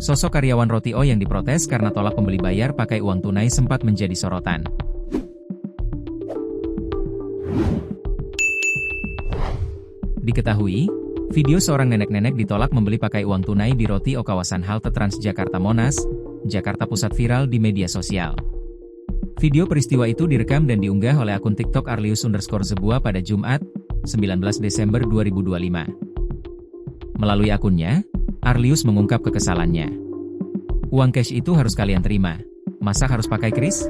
Sosok karyawan Roti O yang diprotes karena tolak pembeli bayar pakai uang tunai sempat menjadi sorotan. Diketahui, video seorang nenek-nenek ditolak membeli pakai uang tunai di Roti O kawasan halte Transjakarta Monas, Jakarta Pusat viral di media sosial. Video peristiwa itu direkam dan diunggah oleh akun TikTok Arlius_Zebua pada Jumat, 19 Desember 2025. Melalui akunnya, Arlius mengungkap kekesalannya. Uang cash itu harus kalian terima. Masa harus pakai kris?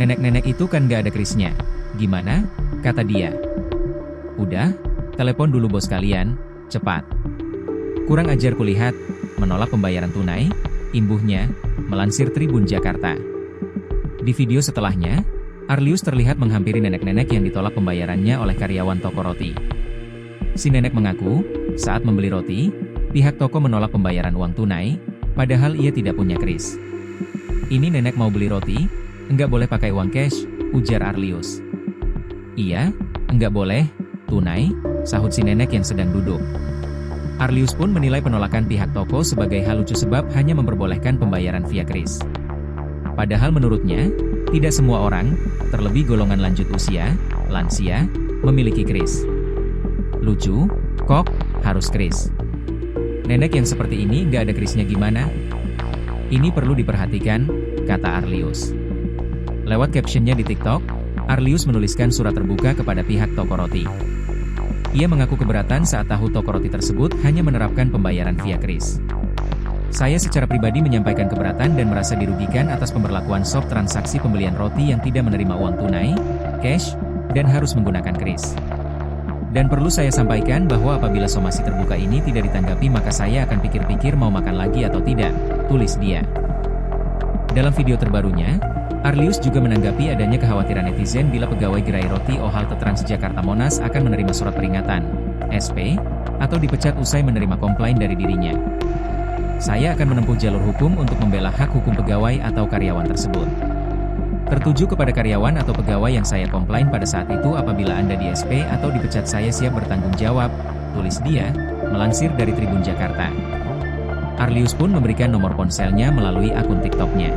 Nenek-nenek itu kan gak ada krisnya. Gimana? Kata dia. Udah, telepon dulu bos kalian, cepat. Kurang ajar kulihat, menolak pembayaran tunai, imbuhnya, melansir Tribun Jakarta. Di video setelahnya, Arlius terlihat menghampiri nenek-nenek yang ditolak pembayarannya oleh karyawan toko roti. Si nenek mengaku, saat membeli roti, pihak toko menolak pembayaran uang tunai, padahal ia tidak punya kris. Ini nenek mau beli roti, enggak boleh pakai uang cash, ujar Arlius. Iya, enggak boleh, tunai, sahut si nenek yang sedang duduk. Arlius pun menilai penolakan pihak toko sebagai hal lucu sebab hanya memperbolehkan pembayaran via kris. Padahal menurutnya, tidak semua orang, terlebih golongan lanjut usia, lansia, memiliki kris. Lucu, kok, harus kris. Nenek yang seperti ini nggak ada krisnya gimana? Ini perlu diperhatikan, kata Arlius. Lewat captionnya di TikTok, Arlius menuliskan surat terbuka kepada pihak toko roti. Ia mengaku keberatan saat tahu toko roti tersebut hanya menerapkan pembayaran via kris. Saya secara pribadi menyampaikan keberatan dan merasa dirugikan atas pemberlakuan shop transaksi pembelian roti yang tidak menerima uang tunai, cash, dan harus menggunakan kris. Dan perlu saya sampaikan bahwa apabila somasi terbuka ini tidak ditanggapi maka saya akan pikir-pikir mau makan lagi atau tidak, tulis dia. Dalam video terbarunya, Arlius juga menanggapi adanya kekhawatiran netizen bila pegawai gerai Roti O halte Transjakarta Monas akan menerima surat peringatan, SP, atau dipecat usai menerima komplain dari dirinya. Saya akan menempuh jalur hukum untuk membela hak hukum pegawai atau karyawan tersebut. Tertuju kepada karyawan atau pegawai yang saya komplain pada saat itu apabila Anda di SP atau dipecat saya siap bertanggung jawab, tulis dia, melansir dari Tribun Jakarta. Arlius pun memberikan nomor ponselnya melalui akun TikToknya.